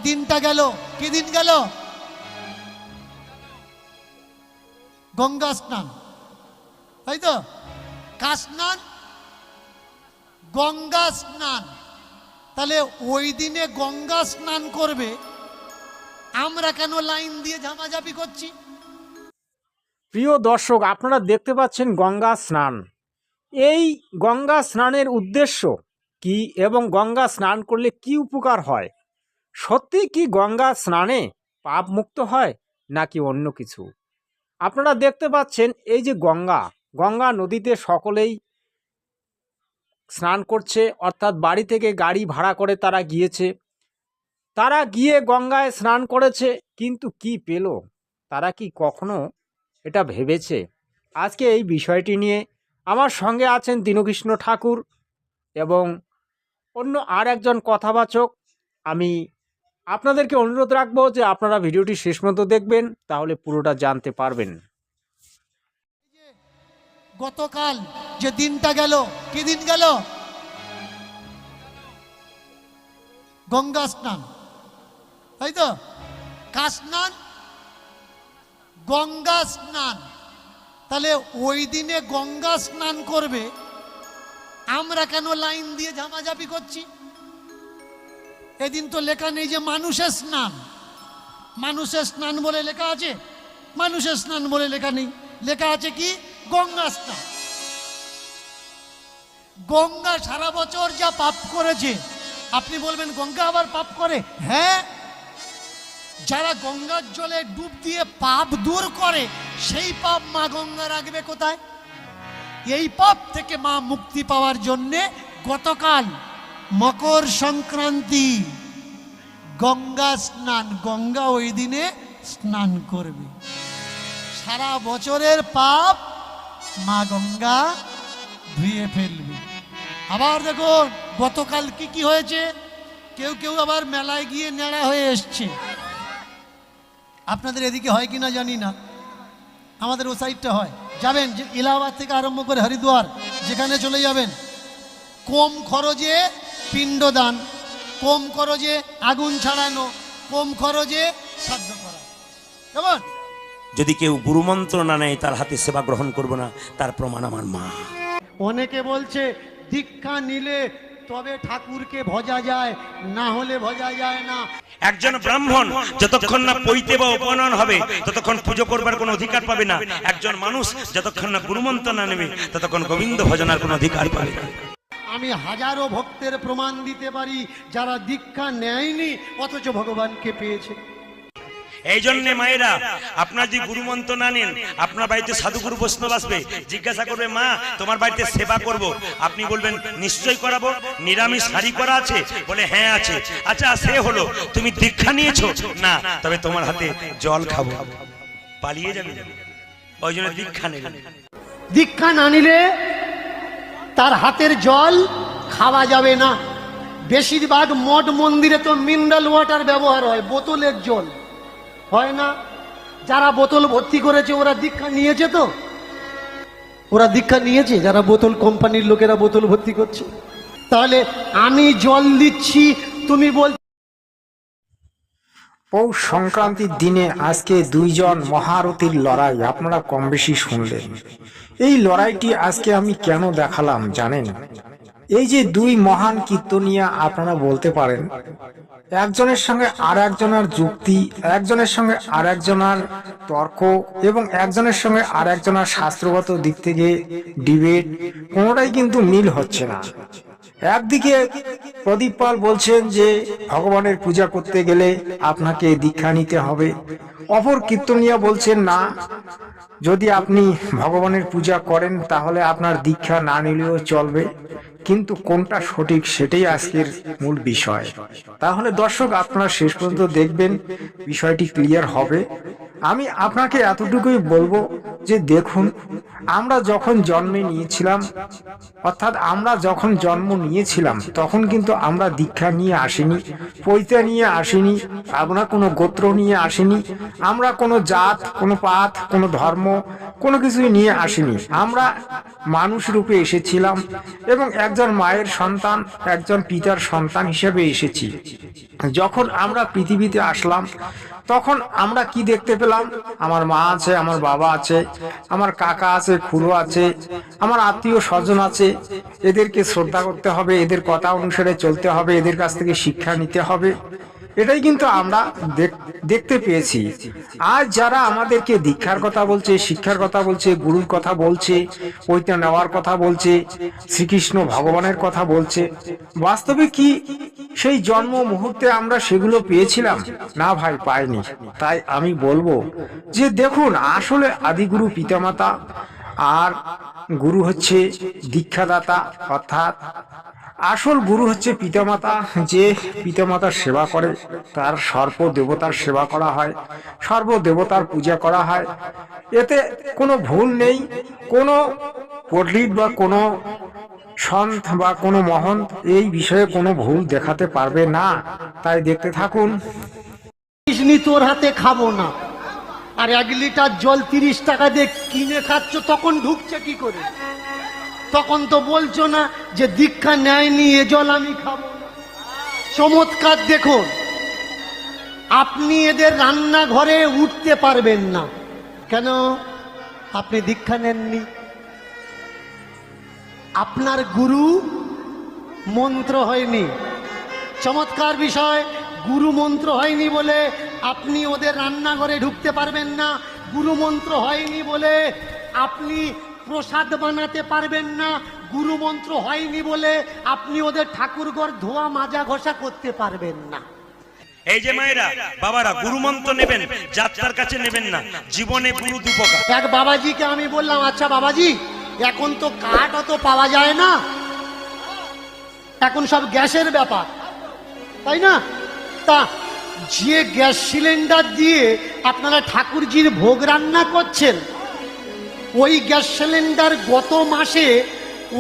দিনটা গেল, কি দিন গেল? গঙ্গা স্নান, তাই তো? কার স্নান? গঙ্গা স্নান। তাহলে ওই দিনে গঙ্গা স্নান করবে, আমরা কেন লাইন দিয়ে ঝামাঝাপি করছি? প্রিয় দর্শক, আপনারা দেখতে পাচ্ছেন গঙ্গা স্নান। এই গঙ্গা স্নানের উদ্দেশ্য কি এবং গঙ্গা স্নান করলে কি উপকার হয়? সত্যি কি গঙ্গা স্নানে পাপ মুক্ত হয় নাকি অন্য কিছু? আপনারা দেখতে পাচ্ছেন এই যে গঙ্গা নদীতে সকলেই স্নান করছে, অর্থাৎ বাড়ি থেকে গাড়ি ভাড়া করে তারা গিয়েছে। তারা গিয়ে গঙ্গায় স্নান করেছে, কিন্তু কি পেল? তারা কি কখনো এটা ভেবেছে? আজকে এই বিষয়টি নিয়ে আমার সঙ্গে আছেন দীনকৃষ্ণ ঠাকুর এবং অন্য আর একজন কথাবাচক। আমি আপনাদেরকে অনুরোধ রাখবো যে আপনারা ভিডিওটি শেষ পর্যন্ত দেখবেন, তাহলে পুরোটা জানতে পারবেন। গতকাল যে দিনটা গেল, কি দিন গেল? গঙ্গা স্নান, তাই তো? কার স্নান? গঙ্গা স্নান। তাহলে ওই দিনে গঙ্গা স্নান করবে, আমরা কেন লাইন দিয়ে ঝামাঝাপি করছি? এদিন তো লেখা নেই যে মানুষের স্নান। মানুষের স্নান বলে লেখা আছে? মানুষের স্নান বলে লেখা নেই, লেখা আছে কি? গঙ্গা স্নান। গঙ্গা সারা বছর যা পাপ করেছে, আপনি বলবেন গঙ্গা আবার পাপ করে? হ্যাঁ, যারা গঙ্গার জলে ডুব দিয়ে পাপ দূর করে, সেই পাপ মা গঙ্গা রাখবে কোথায়? এই পাপ থেকে মা মুক্তি পাওয়ার জন্যে গতকাল মকর সংক্রান্তি, গঙ্গা স্নান। গঙ্গা ওই দিনে স্নান করবে, সারা বছরের পাপ মা গঙ্গা ধুয়ে ফেলবে। আবার দেখুন গতকাল কি কি হয়েছে। কেউ কেউ আবার মেলায় গিয়ে নেড়া হয়ে এসছে। আপনাদের এদিকে হয় কিনা জানি না, আমাদের ও সাইডটা হয়। যাবেন যে এলাহাবাদ থেকে আরম্ভ করে হরিদ্বার, যেখানে চলে যাবেন, কম খরচে পিণ্ডদান, কম খরচে আগুন ছাড়ানো, কম খরচে শ্রাদ্ধ করা। কেমন? যদি কেউ গুরুমন্ত্র না নেয় তার হাতে সেবা গ্রহণ করব না, তার প্রমাণ আমার মা। অনেকে বলছে দীক্ষা নিলে তবে ঠাকুরকে ভজা যায়, না হলে ভজা যায় না। একজন ব্রাহ্মণ যতক্ষণ না পৈতে বা উপনয়ন হবে ততক্ষণ পুজো করবার কোনো অধিকার পাবে না। একজন মানুষ যতক্ষণ না গুরুমন্ত্র না নেবে ততক্ষণ গোবিন্দ ভজনার কোনো অধিকার পাবে না। আমি হাজারো ভক্তের প্রমাণ দিতে পারি যারা দীক্ষা নেয়নি অথচ ভগবানকে পেয়েছে। এই জন্য মায়েরা, আপনার যদি গুরুমন্ত্র না নেন, আপনার বাড়িতে সাধুগুরু বৈষ্ণব আসবে, জিজ্ঞাসা করবে মা তোমার বাড়িতে সেবা করব, আপনি বলবেন নিশ্চয় করাবো, নিরামিষ হারি করা আছে? বলে হ্যাঁ আছে। আচ্ছা সে হলো, তুমি দীক্ষা নিয়েছো? না, তবে তোমার হাতে জল খাবো। পালিয়ে যাবে, ওই জন্য দীক্ষা নেবেন। দীক্ষা না নিলে তার হাতের জল খাওয়া যাবে না। বেশিরভাগ মঠ মন্দিরে তো মিনারেল ওয়াটার ব্যবহার হয়, বোতলের জল হয় না। যারা বোতল ভর্তি করেছে ওরা দীক্ষা নিয়েছে? তো ওরা দীক্ষা নিয়েছে, যারা বোতল কোম্পানির লোকেরা বোতল ভর্তি করছে। তাহলে আমি জল দিচ্ছি, তুমি বল। পৌষ সংক্রান্তির দিনে আজকে দুইজন মহারথীর লড়াই আপনারা কম বেশি শুনলেন। এই লড়াইটি আজকে আমি কেন দেখালাম জানেন? এই যে দুই মহান কীর্তনিয়া, আপনারা বলতে পারেন একজনের সঙ্গে আর একজনের যুক্তি, একজনের সঙ্গে আর একজনের তর্ক এবং একজনের সঙ্গে আর একজনের শাস্ত্রগত দিক থেকে ডিবেট, কোনোটাই কিন্তু মিল হচ্ছে না। একদিকে প্রদীপ পাল বলছেন যে ভগবানের পূজা করতে গেলে আপনাকে দীক্ষা নিতে হবে, অপর কীর্তনিয়া বলছেন না, যদি আপনি ভগবানের পূজা করেন তাহলে আপনার দীক্ষা না নিলেও চলবে। কিন্তু কোনটা সঠিক সেটাই আজকের মূল বিষয়। তাহলে দর্শক আপনারা শেষ পর্যন্ত দেখবেন, বিষয়টি ক্লিয়ার হবে। আমি আপনাকে এতটুকুই বলবো যে দেখুন, আমরা যখন জন্মে নিয়েছিলাম, অর্থাৎ আমরা যখন জন্ম নিয়েছিলাম তখন কিন্তু আমরা দীক্ষা নিয়ে আসিনি, পৈতা নিয়ে আসিনি, আমরা কোনো গোত্র নিয়ে আসিনি, আমরা কোনো জাত, কোনো পাত, কোনো ধর্ম, কোনো কিছুই নিয়ে আসিনি। আমরা মানুষ রূপে এসেছিলাম এবং একজন মায়ের সন্তান, একজন পিতার সন্তান হিসেবে এসেছি। যখন আমরা পৃথিবীতে আসলাম তখন আমরা কি দেখতে পেলাম? আমার মা আছে, আমার বাবা আছে, আমার কাকা আছে, খুড়ো আছে, আমার আত্মীয় স্বজন আছে। এদেরকে শ্রদ্ধা করতে হবে, এদের কথা অনুসারে চলতে হবে, এদের কাছ থেকে শিক্ষা নিতে হবে। এটাই কিন্তু আমরা দেখতে পেয়েছি। আজ যারা আমাদেরকে দীক্ষার কথা বলছে, শিক্ষার কথা বলছে, গুরুর কথা বলছে, পৈতা নেওয়ার কথা বলছে, শ্রীকৃষ্ণ ভগবানের কথা বলছে, বাস্তবে কি সেই জন্ম মুহূর্তে আমরা সেগুলো পেয়েছিলাম? না ভাই, পাইনি। তাই আমি বলবো যে দেখুন, আসলে আদিগুরু পিতামাতা আর গুরু হচ্ছে দীক্ষাদাতা, অর্থাৎ আসল গুরু হচ্ছে পিতামাতা। যে পিতামাতার সেবা করে তার সর্বদেবতার সেবা করা হয়, সর্বদেবতার পূজা করা হয়। এতে কোনো ভুল নেই। কোনো পণ্ডিত বা কোনো সন্ত বা কোনো মহন্ত এই বিষয়ে কোনো ভুল দেখাতে পারবে না। তাই দেখতে থাকুন। কৃষ্ণি তোর হাতে খাবো না, আর 1 লিটার জল 30 টাকা দিয়ে কিনে খাচ্ছ, তখন ঢুকছে কি করে? তখন তো বলছো না যে দীক্ষা নেয়নি এ জল আমি খাবো না। চমৎকার দেখুন, আপনি এদের রান্নাঘরে উঠতে পারবেন না। কেন? আপনি দীক্ষা নেননি। আপনার গুরু মন্ত্র হয়নি। চমৎকার বিষয়, গুরু মন্ত্র হয়নি বলে আপনি ওদের রান্নাঘরে ঢুকতে পারবেন না। গুরু মন্ত্র হয়নি বলে আপনি প্রসাদ বানাতে পারবেন না। গুরু মন্ত্র হয়নি বলে আপনি ওদের ঠাকুরঘর ধোয়া মাজা ঘষা করতে পারবেন না। এই যে মায়েরা, বাবারা, গুরু মন্ত্র নেবেন, যাত্রার কাছে নেবেন না। জীবনে গুরু দুপকার। এক বাবাজিকে আমি বললাম, আচ্ছা বাবাজি, এখন তো কাঠ অত পাওয়া যায় না, এখন সব গ্যাসের ব্যাপার, তাই না? তা যে গ্যাস সিলিন্ডার দিয়ে আপনারা ঠাকুরজির ভোগ রান্না করছেন, ওই গ্যাস সিলিন্ডার গত মাসে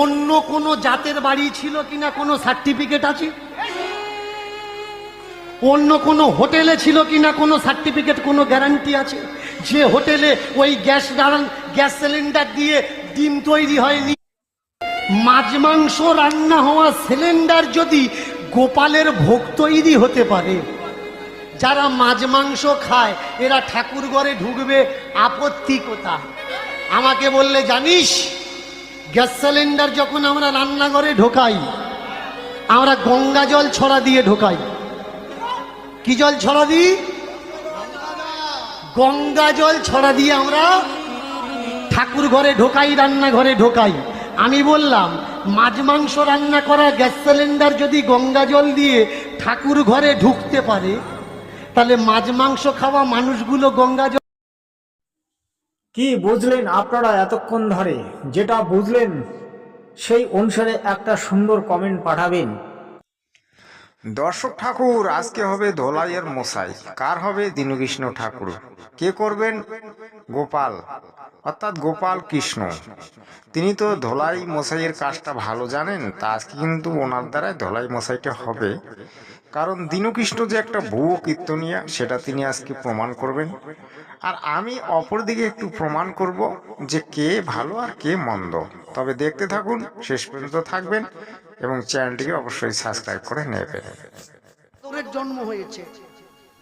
অন্য কোনো জাতের বাড়ি ছিল কিনা কোনো সার্টিফিকেট আছে? অন্য কোনো হোটেলে ছিল কিনা কোনো সার্টিফিকেট, কোনো গ্যারান্টি আছে? যে হোটেলে ওই গ্যাস সিলিন্ডার দিয়ে ডিম তৈরি হয়নি, মাছ মাংস রান্না হওয়া সিলিন্ডার যদি গোপালের ভোগ তৈরি হতে পারে, যারা মাছ মাংস খায় এরা ঠাকুর ঘরে ঢুকবে, আপত্তি কোথায়? আমাকে বললে, জানিস গ্যাস সিলিন্ডার যখন আমরা রান্নাঘরে ঢোকাই, আমরা গঙ্গা জল ছড়া দিয়ে ঢোকাই। কি জল ছড়া দিই? গঙ্গা জল ছড়া দিয়ে আমরা ঠাকুর ঘরে ঢোকাই, রান্নাঘরে ঢোকাই। আমি বললাম, মাছ মাংস রান্না করা গ্যাস সিলিন্ডার যদি গঙ্গা জল দিয়ে ঠাকুর ঘরে ঢুকতে পারে, তাহলে মাছ মাংস খাওয়া মানুষগুলো গঙ্গা জল। কি বুঝলেন আপনারা এতক্ষণ ধরে? যেটা বুঝলেন সেই অনুসারে একটা সুন্দর কমেন্ট পাঠাবেন। দর্শক ঠাকুর আজকে হবে ধোলাইয়ের মশাই। কার হবে? দীনকৃষ্ণ ঠাকুর। কে করবেন? গোপাল, অর্থাৎ গোপাল কৃষ্ণ। তিনি তো ধোলাই মশাইয়ের কাজটা ভালো জানেন। তা আজকে কিন্তু ওনার দ্বারাই ধোলাই মশাইটা হবে। কারণ দীনকৃষ্ণ যে একটা ভুয়ো কীর্তনিয়া, সেটা তিনি আজকে প্রমাণ করবেন। আর আমি অপরদিকে একটু প্রমাণ করব যে কে ভালো আর কে মন্দ। তবে দেখতে থাকুন, শেষ পর্যন্ত থাকবেন এবং চ্যানেলটিকে অবশ্যই সাবস্ক্রাইব করে নেবেন। তোরের জন্ম হয়েছে,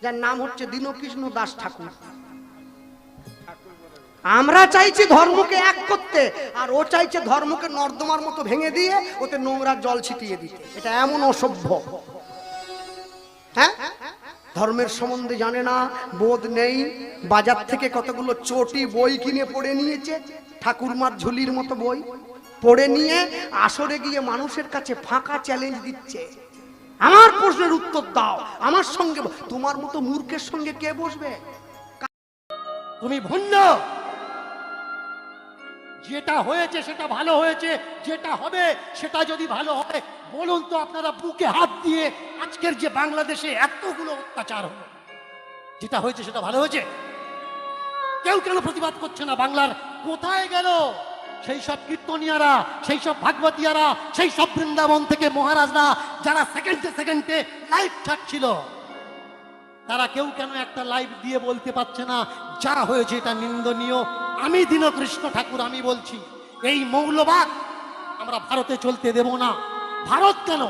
যার নাম হচ্ছে দীনকৃষ্ণ দাস ঠাকুর। আমরা চাইছি ধর্মকে এক করতে, আর ও চাইছে ধর্মকে নর্দমার মতো ভেঙে দিয়ে ওতে নোংরা জল ছিটিয়ে দিতে। এটা এমন অসভ্য। হ্যাঁ, ধর্মের সম্বন্ধে জানে না, বোধ নেই। বাজার থেকে কতগুলো চটি বই কিনে পড়ে নিয়েছে, ঠাকুরমার ঝুলির মতো বই পড়ে নিয়ে আসরে গিয়ে মানুষের কাছে ফাঁকা চ্যালেঞ্জ দিচ্ছে, আমার প্রশ্নের উত্তর দাও, আমার সঙ্গে। তোমার মতো মূর্খের সঙ্গে কে বসবে? তুমি ভণ্ড। যেটা হয়েছে সেটা ভালো হয়েছে, যেটা হবে সেটা যদি ভালো হয়, বলুন তো আপনারা বুকে হাত দিয়ে, আজকের যে বাংলাদেশে এতগুলো অত্যাচার হলো, যেটা হয়েছে সেটা ভালো হয়েছে? কেউ কেন প্রতিবাদ করছে না? বাংলার কোথায় গেল সেই সব কীর্তনিয়ারা, সেই সব ভাগবতীয়ারা, সেই সব বৃন্দাবন থেকে মহারাজরা যারা সেকেন্ডে সেকেন্ডে লাইভ ছাড়ছিল? তারা কেউ কেন একটা লাইভ দিয়ে বলতে পারছে না যা হয়েছে এটা নিন্দনীয়? আমি দীনকৃষ্ণ ঠাকুর আমি বলছি, এই মৌলবাদ আমরা ভারতে চলতে দেব না। ভারত কেন,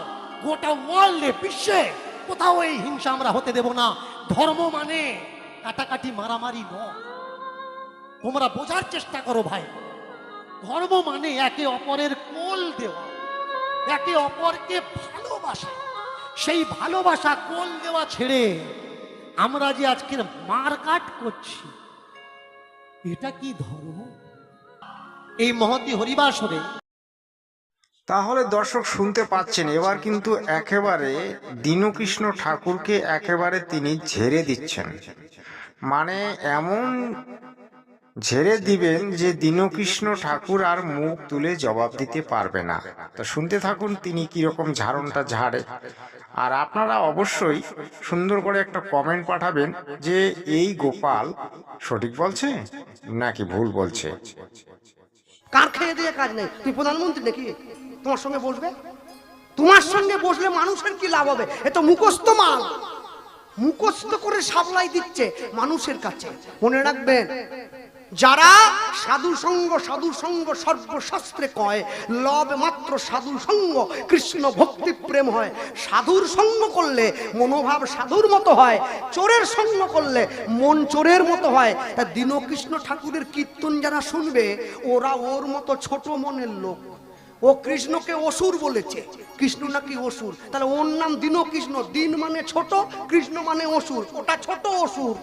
গোটা ওয়ার্ল্ডে, বিশ্বে কোথাও এই হিংসা আমরা হতে দেব না। ধর্ম মানে কাটাকাটি মারামারি নয়। তোমরা বোঝার চেষ্টা করো ভাই, ধর্ম মানে একে অপরের কোল দেওয়া, একে অপরকে ভালোবাসা। সেই ভালোবাসা কোল দেওয়া ছেড়ে আমরা যে আজকের মারকাট করছি, এটা কি ধর্ম? এই মহতি হরিবাসরে তাহলে দর্শক শুনতে পাচ্ছেন, এবার কিন্তু একেবারে দীনকৃষ্ণ ঠাকুরকে একেবারে তিনি ঝেড়ে দিচ্ছেন। মানে এমন ঝেড়ে দিবেন যে দীনকৃষ্ণ ঠাকুর আর মুখ তুলে জবাব দিতে পারবে না। তো শুনতে থাকুন তিনি কিরকম ঝাড়নটা ঝাড়ে। আর আপনারা অবশ্যই সুন্দর করে একটা কমেন্ট পাঠাবেন যে এই গোপাল সঠিক বলছে নাকি ভুল বলছে। কার খেয়ে দিয়ে কাজ নেই? তুই প্রধানমন্ত্রী নাকি তোমার সঙ্গে বসবে? তোমার সঙ্গে বসলে মানুষের কি লাভ হবে? এ তো মুখস্থ মাল, মুখস্থ করে সাপ্লাই দিচ্ছে মানুষের কাছে। মনে রাখবেন, যারা সাধু সঙ্গ সর্বশাস্ত্রে কয়, লব মাত্র সাধু সঙ্গ কৃষ্ণ ভক্তি প্রেম হয়। সাধুর সঙ্গ করলে মনোভাব সাধুর মতো হয়, চোরের সঙ্গ করলে মন চোরের মতো হয়। তা দীনকৃষ্ণ ঠাকুরের কীর্তন যারা শুনবে, ওরা ওর মতো ছোট মনের লোক। ও কৃষ্ণকে অসুর বলেছে, কৃষ্ণ নাকি অসুর, তাহলে ওর নাম দীনকৃষ্ণ। দিন মানে ছোট, কৃষ্ণ মানে অসুর, ওটা ছোট অসুর।